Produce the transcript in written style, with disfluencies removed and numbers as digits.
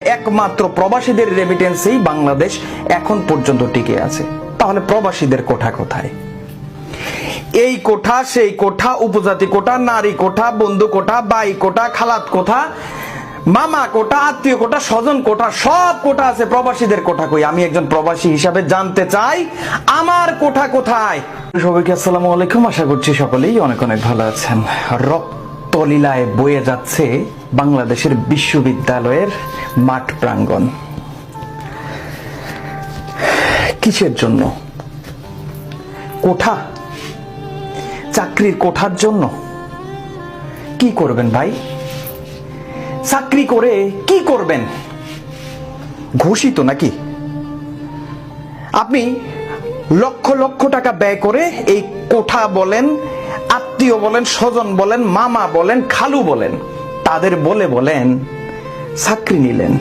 একমাত্র প্রবাসীদের রেমিটেন্সেই বাংলাদেশ এখন পর্যন্ত টিকে আছে। তাহলে প্রবাসীদের কোঠা কোথায়? এই কোঠা, সেই কোঠা, উপজাতি কোঠা, নারী কোঠা, বন্ধু কোঠা, বাই কোঠা, খালাত কোঠা, মামা কোঠা, আত্মীয় কোঠা, স্বজন কোঠা, সব কোঠা আছে। প্রবাসীদের কোঠা কই? আমি একজন প্রবাসী হিসাবে জানতে চাই আমার কোঠা কোথায়। সবাইকে আসসালামু আলাইকুম, আশা করছি সকলেই অনেক অনেক ভালো আছেন। রক্তলীলায় বয়ে যাচ্ছে বাংলাদেশের বিশ্ববিদ্যালয়ের মাঠ প্রাঙ্গণ। কিসের জন্য? কোঠা, চাকরির কোঠার জন্য। কি করবেন ভাই? চাকরি করে কি করবেন? ঘোষিত নাকি? আপনি লক্ষ লক্ষ টাকা ব্যয় করে এই কোঠা বলেন, আত্মীয় বলেন, স্বজন বলেন, মামা বলেন, খালু বলেন, তাদের বলে বলেন চাকরি নিলেন।